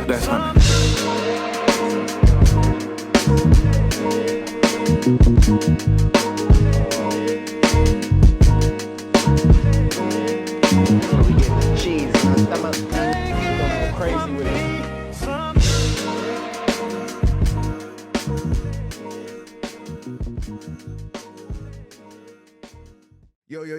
That's honey. So we get the cheese in our stomach. We're gonna go crazy with it.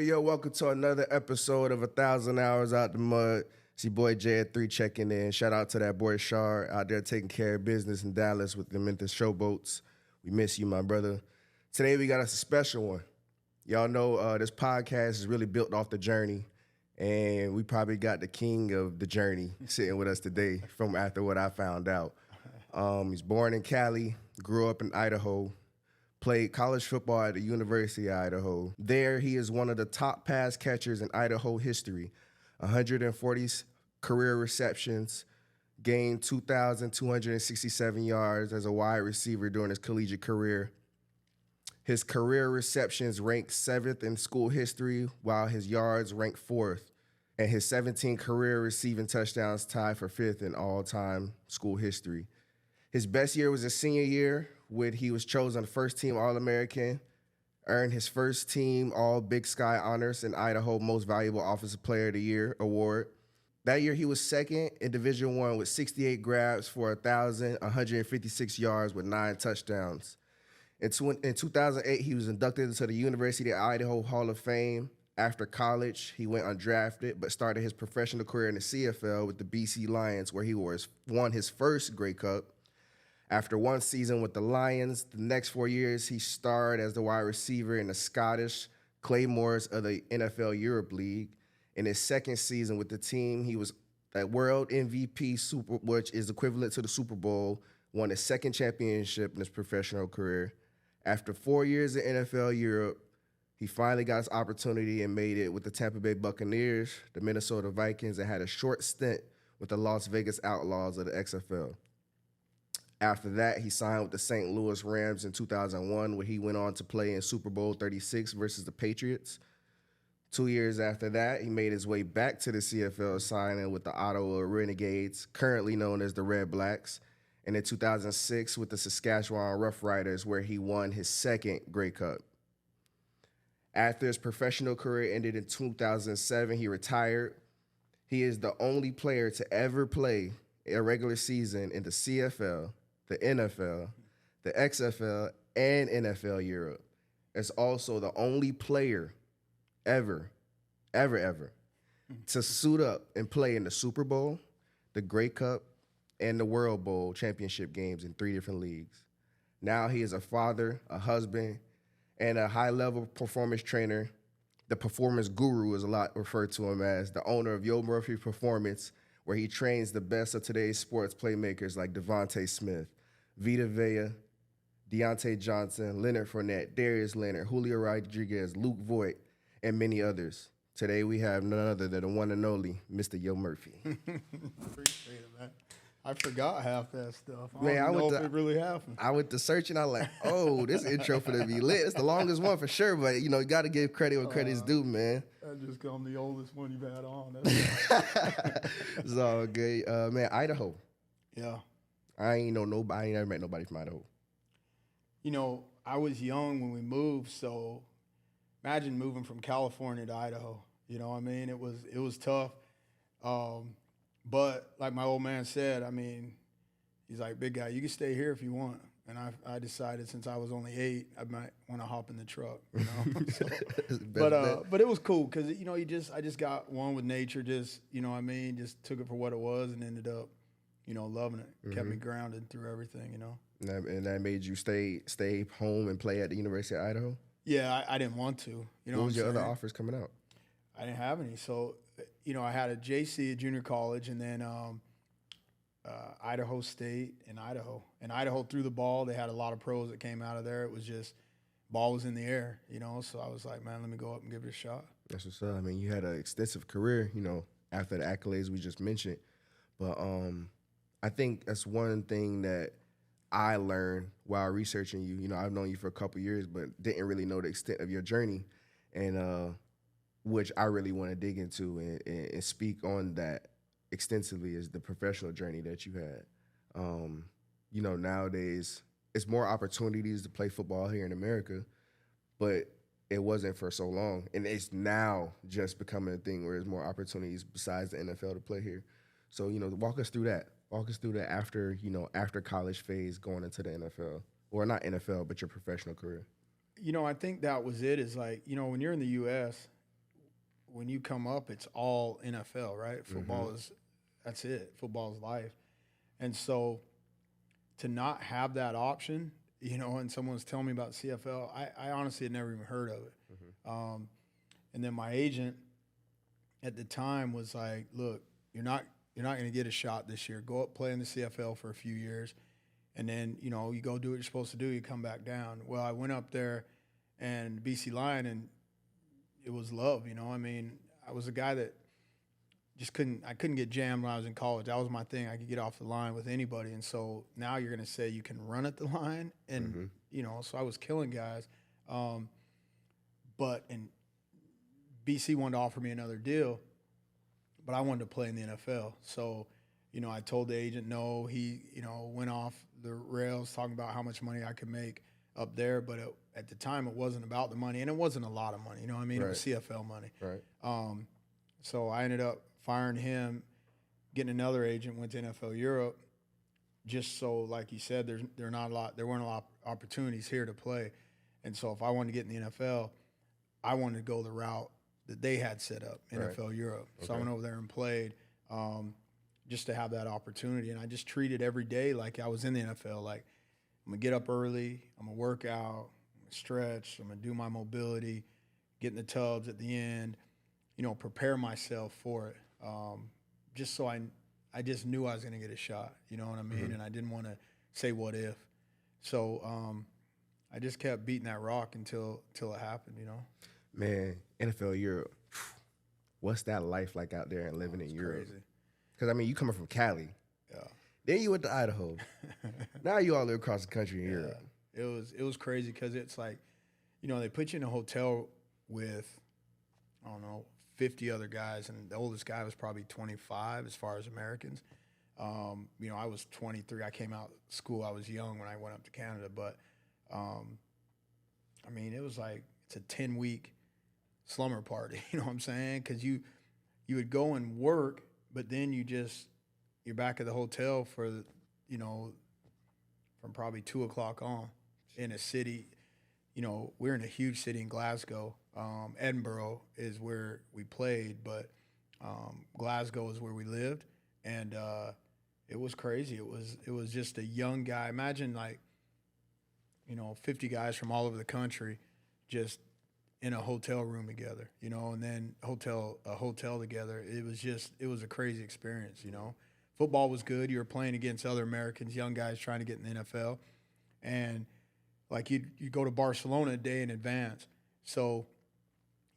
Yo, welcome to another episode of 1,000 Hours Out the Mud. It's your boy Jay at 3 checking in. Shout out to that boy Rashard out there taking care of business in Dallas with the Memphis Showboats. We miss you, my brother. Today we got us a special one. Y'all know this podcast is really built off the journey, and we probably got the king of the journey sitting with us today from after what I found out. He's born in Cali, grew up in Idaho, played college football at the University of Idaho. There, he is one of the top pass catchers in Idaho history. 140 career receptions, gained 2,267 yards as a wide receiver during his collegiate career. His career receptions ranked 7th in school history, while his yards ranked 4th. And his 17 career receiving touchdowns tied for 5th in all-time school history. His best year was his senior year, when he was chosen first-team All-American, earned his first-team All-Big Sky honors and Idaho Most Valuable Offensive Player of the Year award. That year, he was second in Division I with 68 grabs for 1,156 yards with 9 touchdowns. In 2008, he was inducted into the University of Idaho Hall of Fame. After college, he went undrafted, but started his professional career in the CFL with the BC Lions, where he won his first Grey Cup. After one season with the Lions, the next 4 years, he starred as the wide receiver in the Scottish Claymores of the NFL European League. In his second season with the team, he was a World MVP, which is equivalent to the Super Bowl, won his second championship in his professional career. After 4 years in NFL Europe, he finally got his opportunity and made it with the Tampa Bay Buccaneers, the Minnesota Vikings, and had a short stint with the Las Vegas Outlaws of the XFL. After that, he signed with the St. Louis Rams in 2001, where he went on to play in Super Bowl 36 versus the Patriots. 2 years after that, he made his way back to the CFL, signing with the Ottawa Renegades, currently known as the Red Blacks, and in 2006 with the Saskatchewan Roughriders, where he won his second Grey Cup. After his professional career ended in 2007, he retired. He is the only player to ever play a regular season in the CFL, the NFL, the XFL, and NFL Europe. It's also the only player ever to suit up and play in the Super Bowl, the Grey Cup, and the World Bowl championship games in 3 different leagues. Now he is a father, a husband, and a high-level performance trainer. The performance guru is a lot referred to him as, the owner of Yo Murphy Performance, where he trains the best of today's sports playmakers like Devontae Smith, Vita Vea, Deontay Johnson, Leonard Fournette, Darius Leonard, Julio Rodriguez, Luke Voigt, and many others. Today we have none other than the one and only Mr. Yo Murphy. Appreciate it, man. I forgot half that stuff. Man, I don't know if it really happened. I went to search and I was like, oh, this intro for the be lit. It's the longest one for sure, but you got to give credit where credit's due, man. That just come the oldest one you've had on. It's all good. Man, Idaho. Yeah. I ain't never met nobody from Idaho. I was young when we moved, so imagine moving from California to Idaho. You know what I mean? It was tough. But like my old man said, he's like, big guy, you can stay here if you want. And I decided since I was only 8, I might want to hop in the truck. But it was cool because I just got one with nature. Just just took it for what it was and ended up loving it. Mm-hmm. Kept me grounded through everything. And that made you stay home and play at the University of Idaho. Yeah, I didn't want to. What was your other offers coming out? I didn't have any. So I had a JC, a junior college, and then Idaho State and Idaho. And Idaho threw the ball. They had a lot of pros that came out of there. It was just ball was in the air, So I was like, man, let me go up and give it a shot. That's what's up. You had an extensive career, after the accolades we just mentioned. But I think that's one thing that I learned while researching you. I've known you for a couple years, but didn't really know the extent of your journey, and which I really want to dig into and speak on that extensively is the professional journey that you had. Nowadays it's more opportunities to play football here in America, but it wasn't for so long, and it's now just becoming a thing where there's more opportunities besides the NFL to play here. So walk us through that. Walk us through that after college phase going into the NFL, or not NFL, but your professional career. I think that was it. Is like, when you're in the U.S., when you come up, it's all NFL, right? Football that's it. Football is life. And so to not have that option, and someone was telling me about CFL, I honestly had never even heard of it. And then my agent at the time was like, look, you're not going to get a shot this year. Go up, play in the CFL for a few years, and then, you go do what you're supposed to do. You come back down. Well, I went up there and BC Lion, and it was love, I was a guy that just couldn't get jammed when I was in college. That was my thing. I could get off the line with anybody. And so now you're going to say you can run at the line, and, so I was killing guys. But BC wanted to offer me another deal, but I wanted to play in the NFL. So, I told the agent no. He, went off the rails talking about how much money I could make up there. But at the time, it wasn't about the money, and it wasn't a lot of money. Right. It was CFL money. Right. So I ended up firing him, getting another agent, went to NFL Europe, just so, like you said, there weren't a lot of opportunities here to play. And so if I wanted to get in the NFL, I wanted to go the route that they had set up, NFL Europe. So I went over there and played just to have that opportunity. And I just treated every day like I was in the NFL. Like, I'm going to get up early, I'm going to work out, I'm going to stretch, I'm going to do my mobility, get in the tubs at the end, prepare myself for it. Just so I just knew I was going to get a shot, you know what I mean? And I didn't want to say what if. So I just kept beating that rock until it happened, Man, NFL Europe, what's that life like out there and living in Europe? Because, you coming from Cali. Yeah. Then you went to Idaho. Now you all live across the country in Europe. It was crazy because it's like, they put you in a hotel with, I don't know, 50 other guys, and the oldest guy was probably 25 as far as Americans. I was 23. I came out of school. I was young when I went up to Canada, but it was like it's a 10-week slumber party. You know what I'm saying? Because you would go and work, but then you're back at the hotel for from probably 2 o'clock on in a city. We're in a huge city in Glasgow. Edinburgh is where we played, but Glasgow is where we lived, and it was crazy. It was just a young guy. Imagine 50 guys from all over the country just in a hotel room together, and then a hotel together. It was a crazy experience, Football was good. You were playing against other Americans, young guys trying to get in the NFL, and like you go to Barcelona a day in advance, so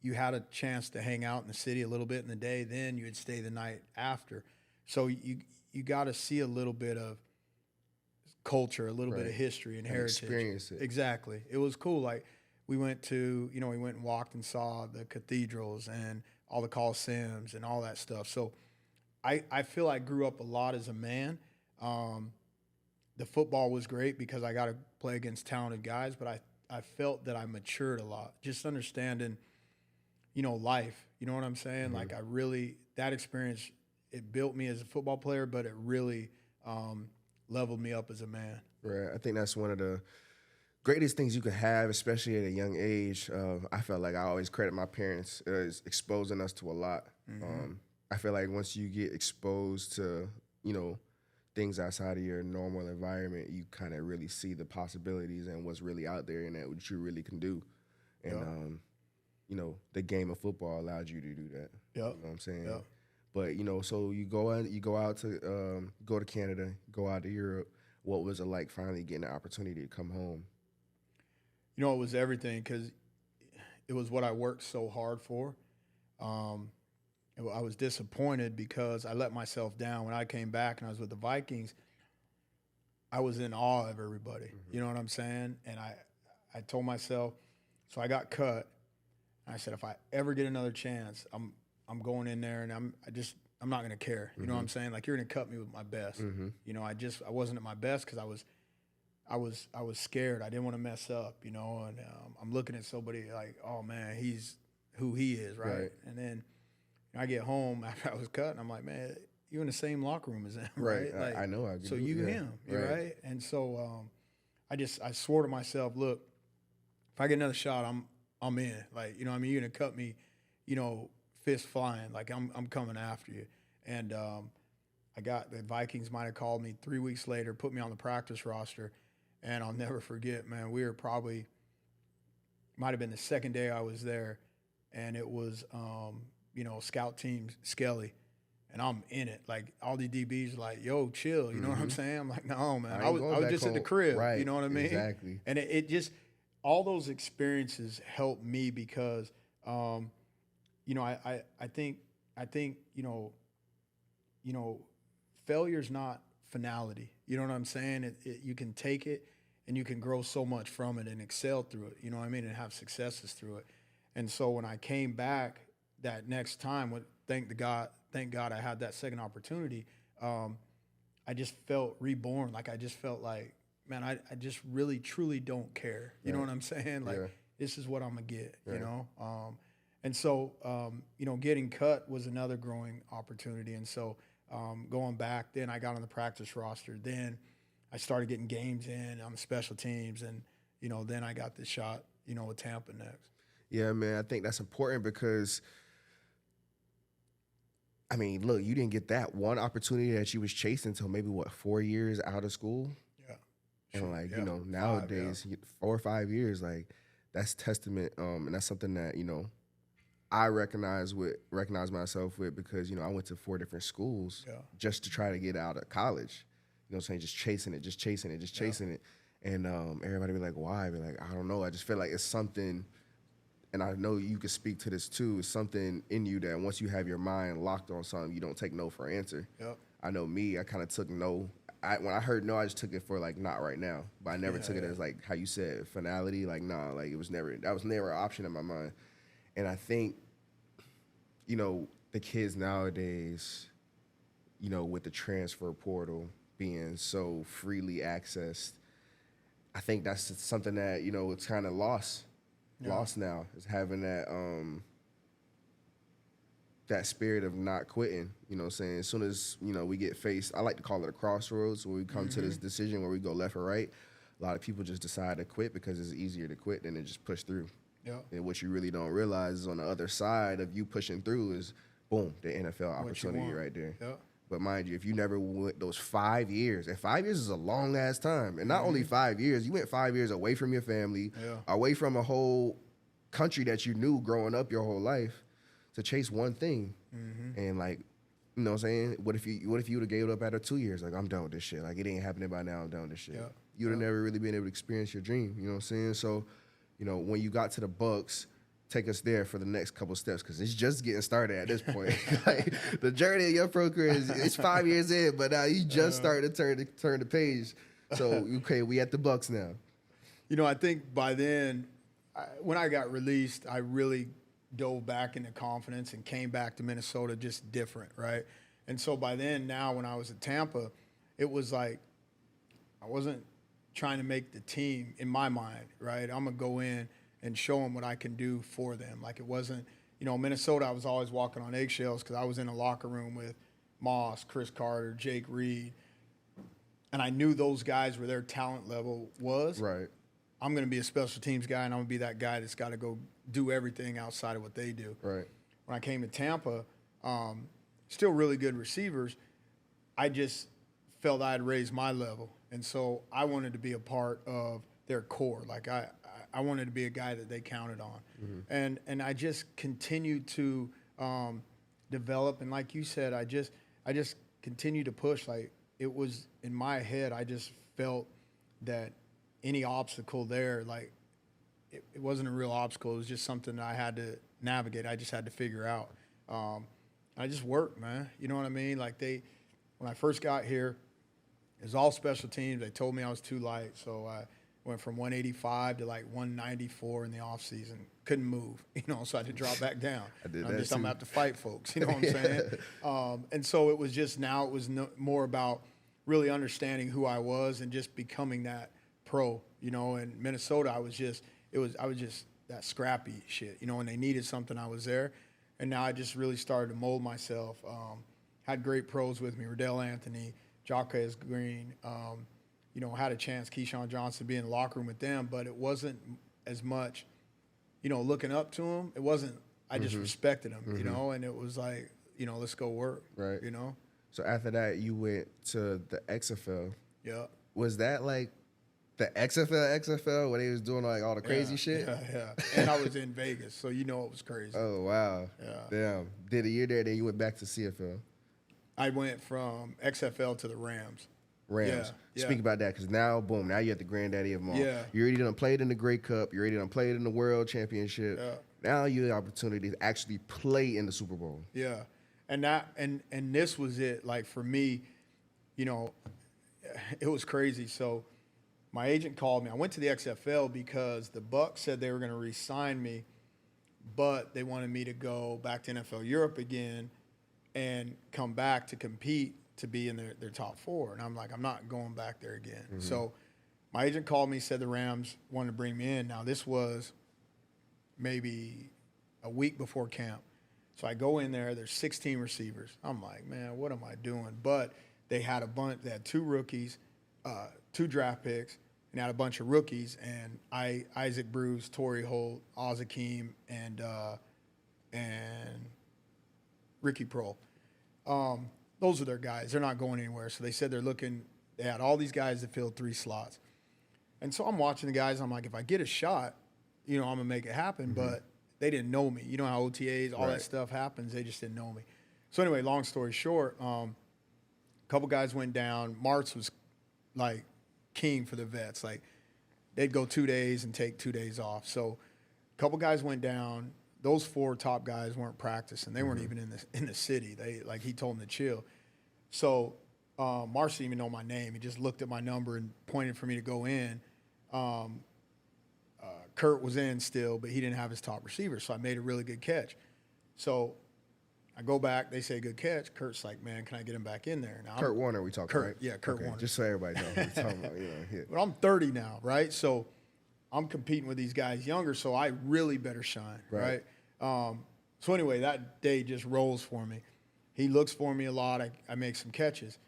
you had a chance to hang out in the city a little bit in the day. Then you would stay the night after, so you got to see a little bit of culture, a little bit of history and heritage. Experience it. Exactly. It was cool. Like we went and walked and saw the cathedrals and all the Colosseums and all that stuff. So I feel I grew up a lot as a man. The football was great because I got to play against talented guys, but I felt that I matured a lot, just understanding, life. You know what I'm saying? Like that experience, it built me as a football player, but it really leveled me up as a man. Right. I think that's one of the greatest things you could have, especially at a young age. I felt like I always credit my parents as exposing us to a lot. I feel like once you get exposed to, things outside of your normal environment, you kind of really see the possibilities and what's really out there and that what you really can do. And, the game of football allowed you to do that. You know what I'm saying? Yep. But, so you go out to Canada, go out to Europe. What was it like finally getting the opportunity to come home? It was everything because it was what I worked so hard for. I was disappointed because I let myself down. When I came back and I was with the Vikings, I was in awe of everybody. You know what I'm saying? And I told myself, so I got cut. And I said, if I ever get another chance, I'm going in there, and I'm not gonna care. You know what I'm saying? Like, you're gonna cut me with my best. You know, I wasn't at my best because I was scared. I didn't want to mess up. You know, and I'm looking at somebody like, oh man, he's who he is, right? And then I get home after I was cut, and I'm like, man, you in the same locker room as him, right? Like, I know. So you him, right? And so I swore to myself, look, if I get another shot, I'm in. Like, you know what I mean? You're gonna cut me, you know, fist flying. Like, I'm coming after you. And I got the Vikings might have called me 3 weeks later, put me on the practice roster, and I'll never forget, man. We were probably might have been the second day I was there, and it was you know, scout team Skelly. And I'm in it. Like, all the DBs are like, yo, chill. You know what I'm saying? I'm like, no, man. I was just at the crib. Right. You know what I mean? Exactly. And it just, all those experiences helped me because, you know, I think, you know, failure's not finality. You know what I'm saying? You can take it and you can grow so much from it and excel through it. You know what I mean? And have successes through it. And so when I came back that next time, thank God I had that second opportunity. I just felt reborn. Like, I just felt like, man, I just really, truly don't care. You know what I'm saying? Like, this is what I'm going to get, you know? And so, you know, getting cut was another growing opportunity. And so going back, then I got on the practice roster. Then I started getting games in on the special teams. And, you know, then I got the shot, you know, with Tampa next. Yeah, man, I think that's important because, I mean, look, you didn't get that one opportunity that you was chasing until maybe, 4 years out of school? Yeah. And, like, you know, nowadays, 4 or 5 years, like, that's testament. And that's something that, you know, I recognize myself with because, you know, I went to 4 different schools just to try to get out of college. You know what I'm saying? Just chasing it. And everybody be like, why? Be like, I don't know. I just feel like it's something, and I know you can speak to this too, it's something in you that once you have your mind locked on something, you don't take no for an answer. Yep. I know me, I kind of took no. When I heard no, I just took it for like not right now. But I never took it as like how you said, finality, like nah, like that was never an option in my mind. And I think, you know, the kids nowadays, you know, with the transfer portal being so freely accessed, I think that's something that, you know, it's kind of lost now, is having that that spirit of not quitting. You know what I'm saying? As soon as, you know, we get faced, I like to call it a crossroads, where we come to this decision where we go left or right. A lot of people just decide to quit because it's easier to quit than to just push through. Yeah. And what you really don't realize is on the other side of you pushing through is, boom, the NFL opportunity right there. Yeah. But mind you, if you never went those 5 years, and 5 years is a long ass time. And not only 5 years, you went 5 years away from your family, away from a whole country that you knew growing up your whole life to chase one thing. And like, you know what I'm saying? What if you would have gave it up after 2 years? Like, I'm done with this shit. Like, it ain't happening by now. I'm done with this shit. Yeah. You would have never really been able to experience your dream. You know what I'm saying? So, you know, when you got to the Bucks, take us there for the next couple steps, because it's just getting started at this point. Like, the journey of your pro career it's 5 years in, but now you just started to turn the page. So, okay, we at the Bucks now. You know, I think by then, when I got released, I really dove back into confidence and came back to Minnesota just different, right? And so by then, now when I was at Tampa, it was like I wasn't trying to make the team in my mind, right? I'm going to go in and show them what I can do for them. Like, it wasn't, you know, Minnesota, I was always walking on eggshells because I was in a locker room with Moss, Chris Carter, Jake Reed, and I knew those guys where their talent level was. Right. I'm going to be a special teams guy, and I'm going to be that guy that's got to go do everything outside of what they do. Right. When I came to Tampa, still really good receivers, I just felt I had raised my level. And so I wanted to be a part of their core. Like, I wanted to be a guy that they counted on. And I just continued to develop. And like you said, I just continued to push. Like, it was in my head, I just felt that any obstacle there, like, it wasn't a real obstacle. It was just something that I had to navigate. I just had to figure out. I just worked, man. You know what I mean? Like, when I first got here, it was all special teams. They told me I was too light. So Went from 185 to like 194 in the off season. Couldn't move, so I had to drop back down. I did I'm that just, I'm too. gonna have to fight folks, you know what I'm saying? And so it was just, now it was more about really understanding who I was and just becoming that pro, in Minnesota. I was just that scrappy shit, when they needed something, I was there. And now I just really started to mold myself. Had great pros with me, Riddell Anthony, Jacques Green, had a chance, Keyshawn Johnson, to be in the locker room with them, but it wasn't as much, looking up to him. It wasn't, I just respected him, and it was like, let's go work, Right. you know? So after that, you went to the XFL. Yeah. Was that like the XFL where they was doing like all the crazy shit? Yeah. And I was in Vegas, so it was crazy. Oh, wow. Yeah. Damn. Did a year there, then you went back to CFL. I went from XFL to the Rams. Rams. Yeah. Speak about that, because now, boom, now you're at the granddaddy of them all. Yeah. You already done played in the Grey Cup. You already done played in the World Championship. Yeah. Now you have the opportunity to actually play in the Super Bowl. Yeah. And this was it. Like, for me, it was crazy. So my agent called me. I went to the XFL because the Bucs said they were going to re-sign me, but they wanted me to go back to NFL Europe again and come back to compete to be in their top four. And I'm like, I'm not going back there again. Mm-hmm. So my agent called me, said the Rams wanted to bring me in. Now, this was maybe a week before camp. So I go in there, there's 16 receivers. I'm like, man, what am I doing? But they had a bunch, they had 2 rookies, 2 draft picks, and had a bunch of rookies. And Isaac Bruce, Torrey Holt, Oz Hakeem, and Ricky Prohl. Those are their guys. They're not going anywhere. So they said they had all these guys that filled 3 slots. And so I'm watching the guys. I'm like, if I get a shot, I'm going to make it happen. Mm-hmm. But they didn't know me. You know how OTAs, all that stuff happens. They just didn't know me. So anyway, long story short, a couple guys went down. Martz was like king for the vets. Like, they'd go 2 days and take 2 days off. So a couple guys went down. Those 4 top guys weren't practicing. They weren't even in the city. He told them to chill. So Martz didn't even know my name. He just looked at my number and pointed for me to go in. Kurt was in still, but he didn't have his top receiver, so I made a really good catch. So I go back. They say, good catch. Kurt's like, man, can I get him back in there? Now, Kurt Warner we talking, right? Yeah, Kurt Warner. Just so everybody knows what we're talking about. But I'm 30 now, right? So I'm competing with these guys younger, so I really better shine, right? So anyway, that day just rolls for me. He looks for me a lot. I make some catches.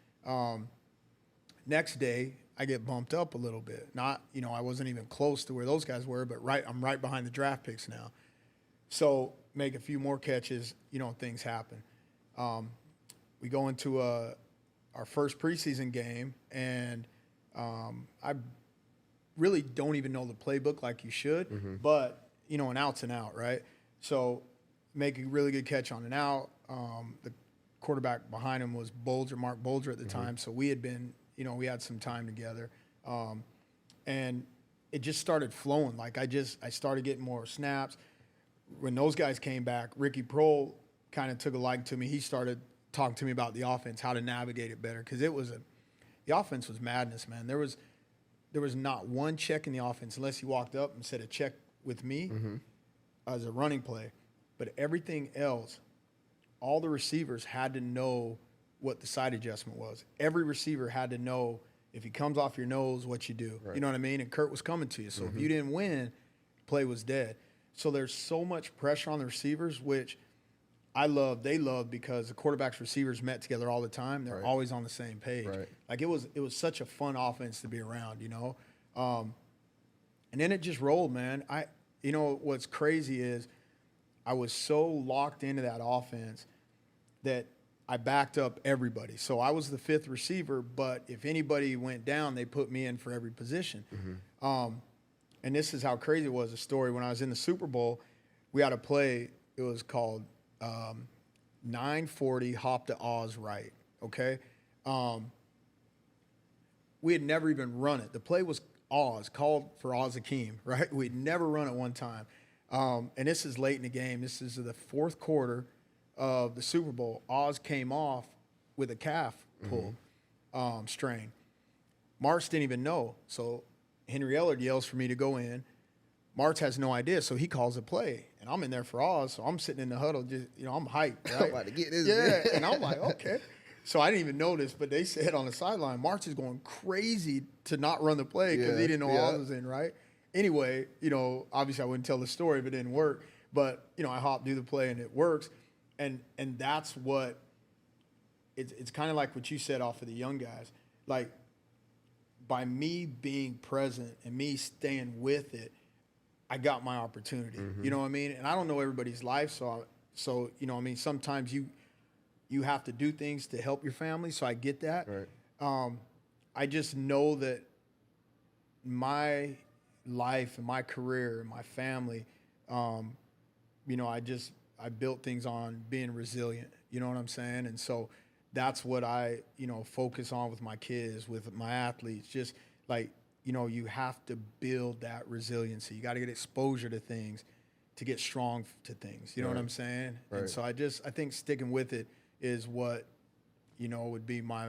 Next day, I get bumped up a little bit. Not, I wasn't even close to where those guys were, but I'm right behind the draft picks now. So make a few more catches, things happen. We go into our first preseason game, and I really don't even know the playbook like you should, but, an out's an out, right? So make a really good catch on an out. The quarterback behind him was Mark Bolger at the time, so we had been – we had some time together, and it just started flowing. Like, I started getting more snaps. When those guys came back, Ricky Prohl kind of took a liking to me. He started talking to me about the offense, how to navigate it better, because the offense was madness, man. There was not one check in the offense unless he walked up and said a check with me as a running play, but everything else, all the receivers had to know what the side adjustment was. Every receiver had to know, if he comes off your nose, what you do. Right. You know what I mean? And Kurt was coming to you. So if you didn't win, play was dead. So there's so much pressure on the receivers, which they love because the quarterbacks, receivers met together all the time. They're always on the same page. Right. Like, it was such a fun offense to be around, And then it just rolled, man. What's crazy is I was so locked into that offense that I backed up everybody. So I was the 5th receiver, but if anybody went down, they put me in for every position. And this is how crazy it was, a story. When I was in the Super Bowl, we had a play. It was called 940 hop to Oz right, okay? We had never even run it. The play was Oz, called for Oz Hakeem, right? We'd never run it one time. And this is late in the game. This is the 4th quarter of the Super Bowl. Oz came off with a calf pull strain. Martz didn't even know. So Henry Ellard yells for me to go in. Martz has no idea, so he calls a play, and I'm in there for Oz, so I'm sitting in the huddle, just I'm hyped, right? I'm about to get this. Yeah, and I'm like, okay. So I didn't even notice, but they said on the sideline, Martz is going crazy to not run the play because he didn't know Oz was in, right? Anyway, obviously I wouldn't tell the story if it didn't work, but I hop, do the play, and it works, and that's what it's kind of like what you said off of the young guys, like by me being present and me staying with it, I got my opportunity. You know what I mean? And I don't know everybody's life, so sometimes you have to do things to help your family, so I get that. Right. I just know that my life and my career and my family, I built things on being resilient. You know what I'm saying? And so that's what I, focus on with my kids, with my athletes, just like, you have to build that resiliency. You got to get exposure to things to get strong to things. You know what I'm saying? Right. And so I think sticking with it is what, would be my,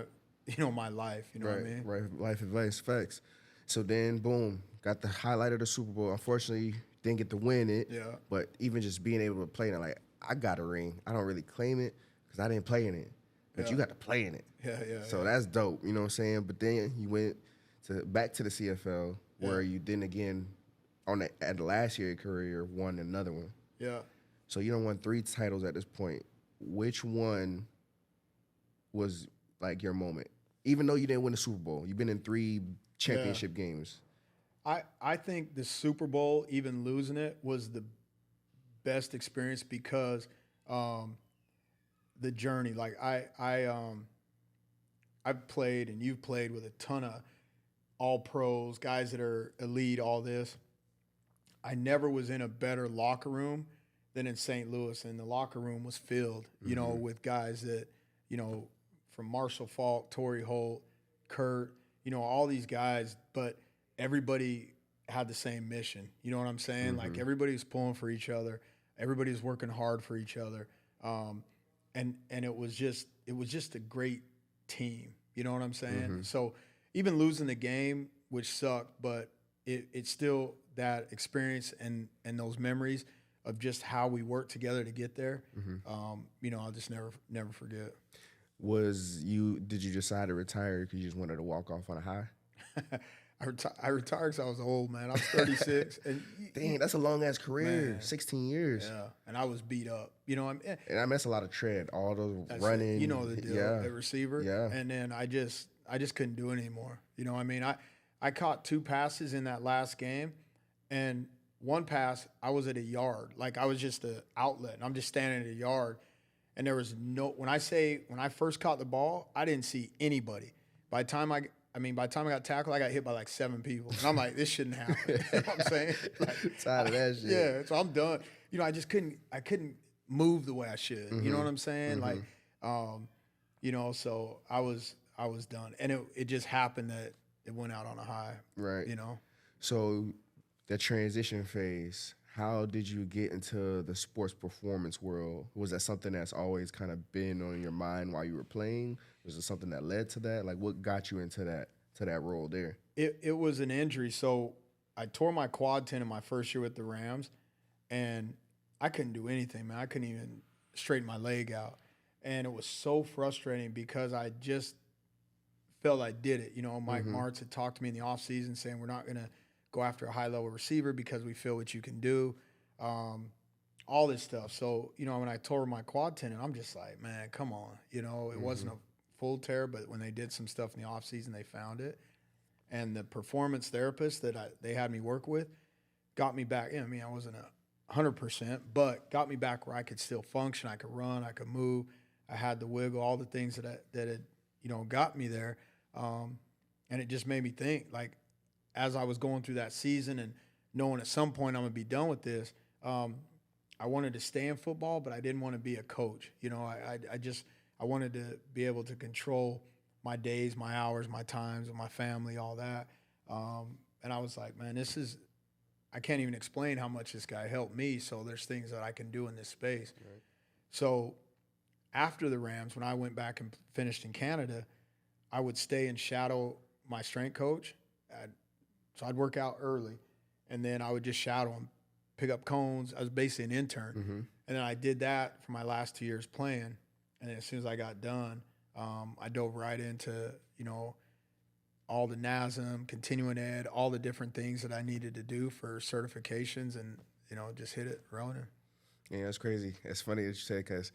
my life. You know what I mean? Right. Life advice, facts. So then, boom, got the highlight of the Super Bowl. Unfortunately, didn't get to win it. Yeah. But even just being able to play in it, like, I got a ring. I don't really claim it because I didn't play in it. But you got to play in it. Yeah. So that's dope. You know what I'm saying? But then you went back to the CFL where you then again at the last year of your career won another one. Yeah. So you done won 3 titles at this point. Which one was like your moment? Even though you didn't win the Super Bowl, you've been in 3 championship games. I think the Super Bowl, even losing it, was the best experience because the journey. Like I've played and you've played with a ton of all pros, guys that are elite, all this. I never was in a better locker room than in St. Louis, and the locker room was filled, with guys that, from Marshall Falk, Torrey Holt, Kurt, all these guys, but everybody had the same mission. You know what I'm saying? Like everybody was pulling for each other. Everybody was working hard for each other. And it was just a great team. You know what I'm saying? So even losing the game, which sucked, but it's still that experience and those memories of just how we worked together to get there. I'll just never forget. Did you decide to retire because you just wanted to walk off on a high? I retired because I was old, man. I was 36. And Dang, that's a long ass career. Man. 16 years. Yeah, and I was beat up. And I missed a lot of tread. All those running. You know the deal. Yeah. The receiver. Yeah. And then I just couldn't do it anymore. I caught 2 passes in that last game, and one pass I was at a yard. Like I was just an outlet, and I'm just standing at a yard, and there was when I first caught the ball, I didn't see anybody. By the time I got tackled, I got hit by like 7 people. And I'm like, this shouldn't happen. You know what I'm saying? Like, tired of that shit. Yeah, so I'm done. I just couldn't move the way I should. You know what I'm saying? Like, so I was done. And it just happened that it went out on a high. Right. So the transition phase, how did you get into the sports performance world? Was that something that's always kind of been on your mind while you were playing? Was it something that led to that? Like, what got you into that role there? It was an injury. So I tore my quad tendon my first year with the Rams, and I couldn't do anything, man. I couldn't even straighten my leg out. And it was so frustrating because I just felt I did it. Mike Martz had talked to me in the offseason saying we're not going to go after a high-level receiver because we feel what you can do, all this stuff. So, when I tore my quad tendon, I'm just like, man, come on. It wasn't a full tear, but when they did some stuff in the offseason, they found it. And the performance therapist that they had me work with got me back. I wasn't 100%, but got me back where I could still function. I could run. I could move. I had the wiggle, all the things that had, got me there. And it just made me think, like, as I was going through that season and knowing at some point I'm going to be done with this, I wanted to stay in football, but I didn't want to be a coach. I wanted to be able to control my days, my hours, my times, and my family, all that. And I was like, man, I can't even explain how much this guy helped me. So there's things that I can do in this space. Right. So after the Rams, when I went back and finished in Canada, I would stay and shadow my strength coach. I'd So I'd work out early, and then I would just shadow them, pick up cones. I was basically an intern. And then I did that for my last 2 years playing. And then as soon as I got done, I dove right into, all the NASM, continuing ed, all the different things that I needed to do for certifications, and, just hit it running. Yeah, that's crazy. It's funny that you say, because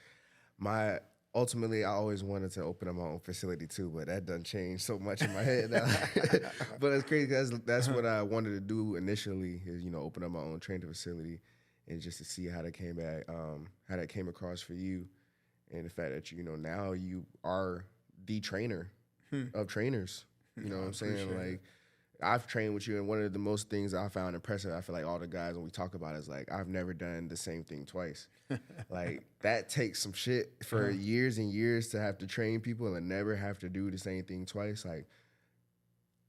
ultimately, I always wanted to open up my own facility too, but that doesn't change so much in my head now. But it's crazy because that's what I wanted to do initially, is open up my own training facility, and just to see how that came back, how that came across for you, and the fact that now you are the trainer of trainers. You know what I'm saying? Like, I've trained with you, and one of the most things I found impressive, I feel like all the guys when we talk about it, is like, I've never done the same thing twice. Like, that takes some shit for years and years to have to train people and never have to do the same thing twice. Like,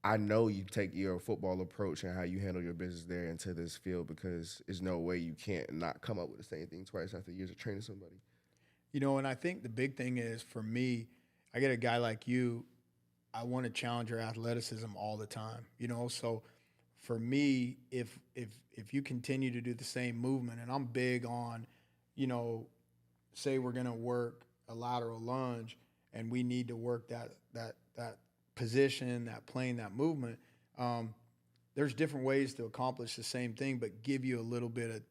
I know you take your football approach and how you handle your business there into this field, because there's no way you can't not come up with the same thing twice after years of training somebody. And I think the big thing is, for me, I get a guy like you, I want to challenge your athleticism all the time, So for me, if you continue to do the same movement, and I'm big on, say we're going to work a lateral lunge, and we need to work that position, that plane, that movement. There's different ways to accomplish the same thing, but give you a little bit of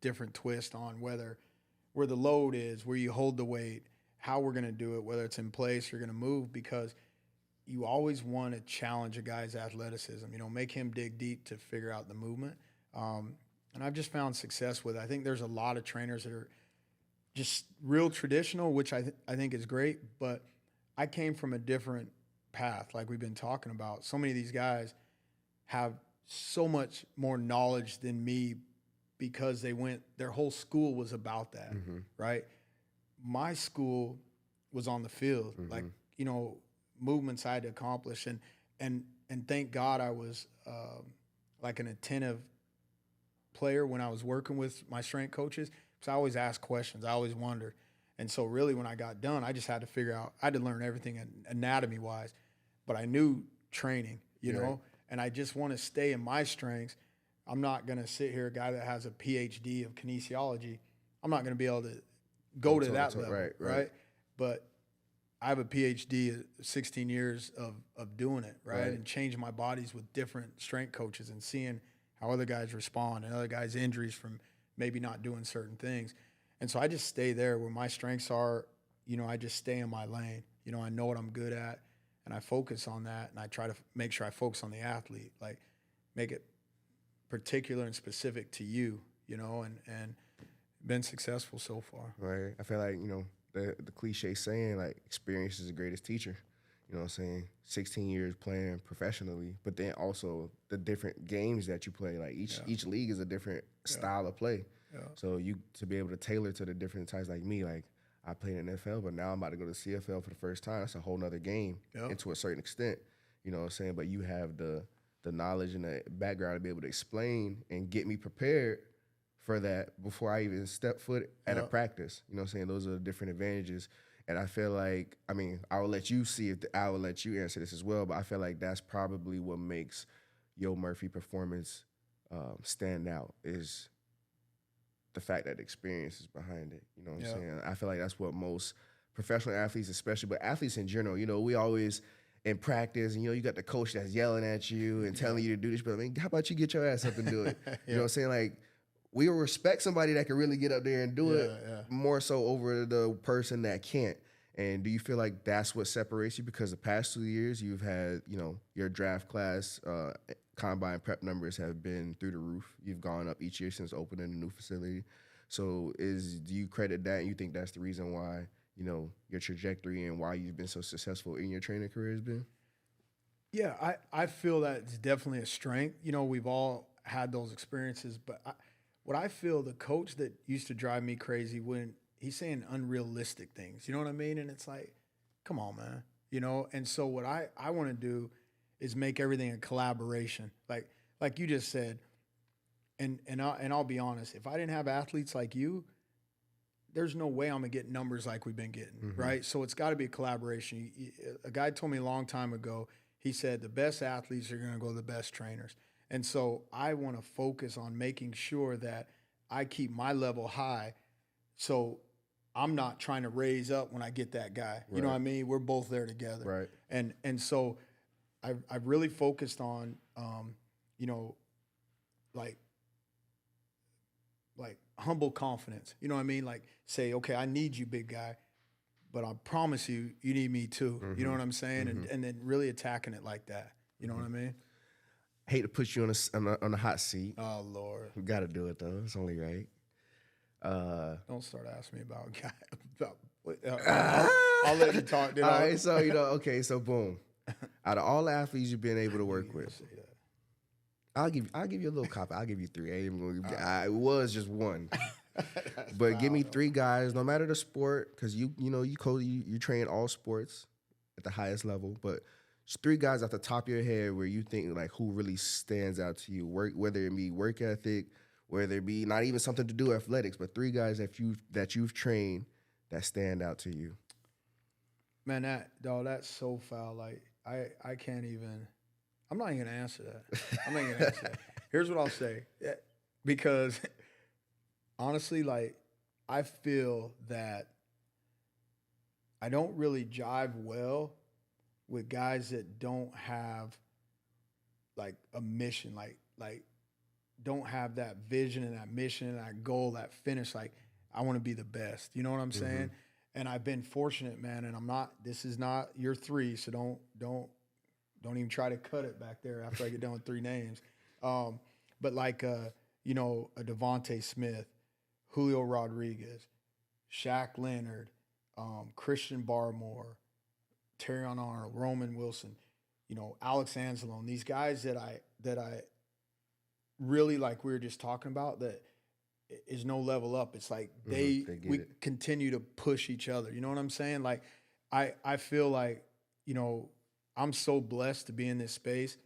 different twist on where the load is, where you hold the weight, how we're going to do it, whether it's in place or going to move, because you always want to challenge a guy's athleticism, make him dig deep to figure out the movement. And I've just found success with it. I think there's a lot of trainers that are just real traditional, which I think is great, but I came from a different path, like we've been talking about. So many of these guys have so much more knowledge than me, because their whole school was about that, right? My school was on the field, like, movements I had to accomplish, and thank God I was like an attentive player when I was working with my strength coaches, because I always asked questions, I always wondered. And so really when I got done, I just had to figure out, I had to learn everything anatomy wise, but I knew training, know, and I just want to stay in my strengths. I'm not going to sit here, a guy that has a PhD of kinesiology, I'm not going to be able to go to that level, right? But I have a PhD, 16 years of doing it, right? And changing my bodies with different strength coaches and seeing how other guys respond and other guys' injuries from maybe not doing certain things. And so I just stay there where my strengths are, I just stay in my lane. I know what I'm good at, and I focus on that, and I try to make sure I focus on the athlete, like make it particular and specific to you, and been successful so far. Right. I feel like, the cliche saying, like, experience is the greatest teacher. You know what I'm saying? 16 years playing professionally, but then also the different games that you play. Like, each league is a different style of play. Yeah. So you to be able to tailor to the different types, like me, like I played in NFL, but now I'm about to go to CFL for the first time. That's a whole nother game, and to a certain extent. You know what I'm saying? But you have the knowledge and the background to be able to explain and get me prepared for that before I even step foot at a practice. You know what I'm saying? Those are the different advantages. And I feel like, I will let you see I will let you answer this as well, but I feel like that's probably what makes Yo Murphy performance stand out, is the fact that the experience is behind it. You know what I'm saying? I feel like that's what most professional athletes, especially, but athletes in general, we always in practice, and you got the coach that's yelling at you and telling you to do this, but how about you get your ass up and do it? You know what I'm saying? Like, we will respect somebody that can really get up there and do it more so over the person that can't. And do you feel like that's what separates you? Because the past 2 years you've had, your draft class, combine prep numbers have been through the roof. You've gone up each year since opening a new facility. So do you credit that, and you think that's the reason why, your trajectory and why you've been so successful in your training career has been? Yeah, I feel that it's definitely a strength. We've all had those experiences, but what I feel, the coach that used to drive me crazy when he's saying unrealistic things, you know what I mean? And it's like, come on, man, And so what I want to do is make everything a collaboration, like you just said. And I'll be honest, if I didn't have athletes like you, there's no way I'm gonna get numbers like we've been getting, right? So it's got to be a collaboration. A guy told me a long time ago. He said the best athletes are gonna go to the best trainers. And so I want to focus on making sure that I keep my level high, so I'm not trying to raise up when I get that guy. You know what I mean? We're both there together. Right. And so I've really focused on, you know, like humble confidence. You know what I mean? Like say, okay, I need you, big guy, but I promise you, you need me too. You know what I'm saying? And then really attacking it like that. You know what I mean? Hate to put you on a hot seat. Oh Lord, We got to do it though. It's only right. don't start asking me about I'll let you talk. All right, so okay, so boom. Out of all the athletes you've been able to work with, Say that. I'll give you a little cop. I'll give you 3. It was just one, but give me 3 guys, no matter the sport, because you train all sports at the highest level, but just 3 guys off the top of your head where you think like who really stands out to you, whether it be work ethic, whether it be not even something to do with athletics, but 3 guys that you've trained that stand out to you. Man, that's so foul. Like I can't even. I'm not even gonna answer that. I'm not even gonna answer that. Here's what I'll say, because honestly, like I feel that I don't really jive well with guys that don't have like a mission, like don't have that vision and that mission and that goal, that finish. Like I want to be the best. You know what I'm saying? And I've been fortunate, man. And I'm not. This is not your 3, so don't even try to cut it back there after I get done with 3 names. But like a Devontae Smith, Julio Rodriguez, Shaq Leonard, Christian Barmore, Terrion Arnold, Roman Wilson, Alex Anzalone, these guys that I really, like we were just talking about, that is no level up. It's like we continue to push each other. You know what I'm saying? Like I feel like, I'm so blessed to be in this space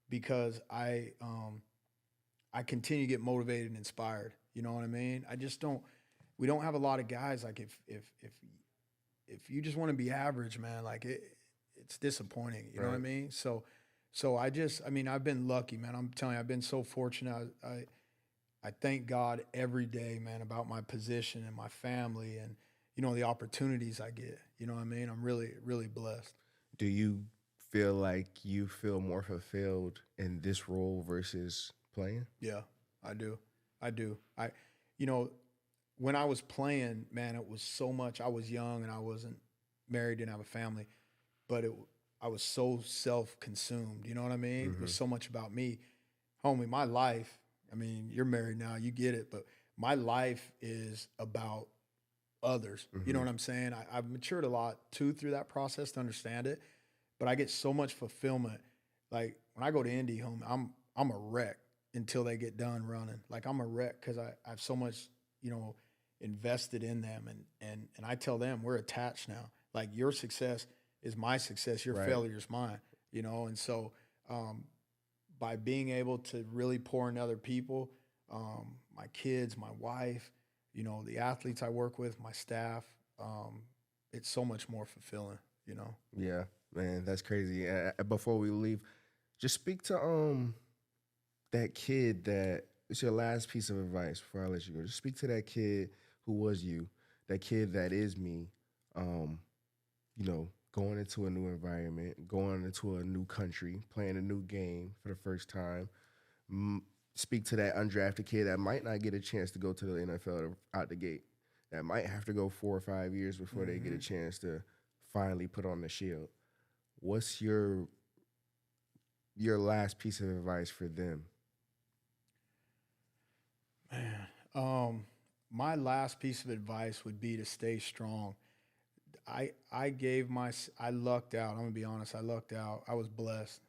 because I continue to get motivated and inspired. You know what I mean? We don't have a lot of guys. Like if you just want to be average, man, like it's disappointing. You know what I mean? So I've been lucky, man. I'm telling you, I've been so fortunate. I thank God every day, man, about my position and my family and, the opportunities I get. You know what I mean? I'm really, really blessed. Do you feel like you feel more fulfilled in this role versus playing? Yeah, I do. When I was playing, man, it was so much. I was young and I wasn't married, didn't have a family, but I was so self-consumed. You know what I mean? It was so much about me. Homie, my life, I mean, you're married now, you get it, but my life is about others. You know what I'm saying? I've matured a lot too through that process to understand it, but I get so much fulfillment. Like when I go to Indy, homie, I'm a wreck until they get done running. Like I'm a wreck because I have so much, invested in them, and I tell them we're attached now. Like your success is my success, your failure is mine. And so by being able to really pour in other people, my kids, my wife, the athletes I work with, my staff, it's so much more fulfilling. Yeah, man, that's crazy. Before we leave, just speak to that kid that. It's your last piece of advice before I let you go. Just speak to that kid who was you, that kid that is me, going into a new environment, going into a new country, playing a new game for the first time. Speak to that undrafted kid that might not get a chance to go to the NFL out the gate, that might have to go 4 or 5 years before they get a chance to finally put on the shield. What's your last piece of advice for them? Man, my last piece of advice would be to stay strong. I lucked out. I'm gonna be honest. I lucked out. I was blessed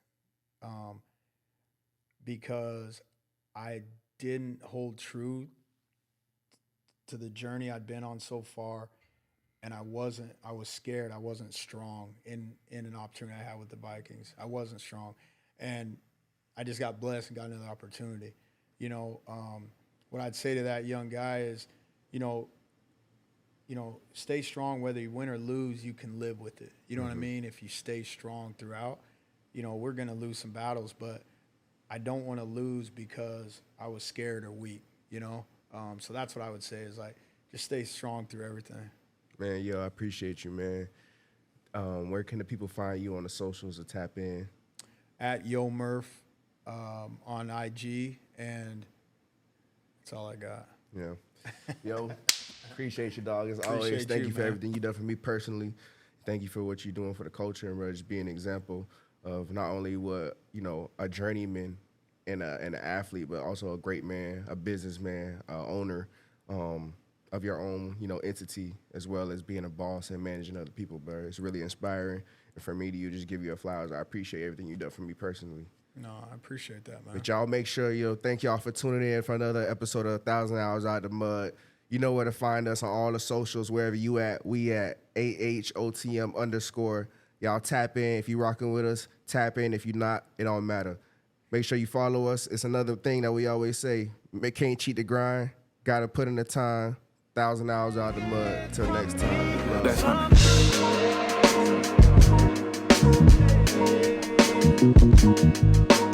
because I didn't hold true to the journey I'd been on so far, and I was scared. I wasn't strong in an opportunity I had with the Vikings. I wasn't strong, and I just got blessed and got another opportunity. What I'd say to that young guy is, stay strong. Whether you win or lose, you can live with it. You know what I mean? If you stay strong throughout, we're going to lose some battles, but I don't want to lose because I was scared or weak, you know? So that's what I would say is like, just stay strong through everything. Man, yo, I appreciate you, man. Where can the people find you on the socials to tap in? At Yo Murph on IG, and that's all I got. Yeah. Yo, appreciate you, dog. As always, Appreciate thank you, you for man. everything you done for me personally. Thank you for what you're doing for the culture and bro, just being an example of not only what, you know, a journeyman and an athlete, but also a great man, a businessman, owner of your own, you know, entity, as well as being a boss and managing other people, bro. It's really inspiring. And for me to just give you a flowers, I appreciate everything you done for me personally. No, I appreciate that, man. But y'all make sure, thank y'all for tuning in for another episode of 1,000 Hours Out the Mud. You know where to find us on all the socials, wherever you at. We at AHOTM_. Y'all tap in. If you rocking with us, tap in. If you not, it don't matter. Make sure you follow us. It's another thing that we always say. Can't cheat the grind. Got to put in the time. 1,000 Hours Out the Mud. Till next time. Love. That's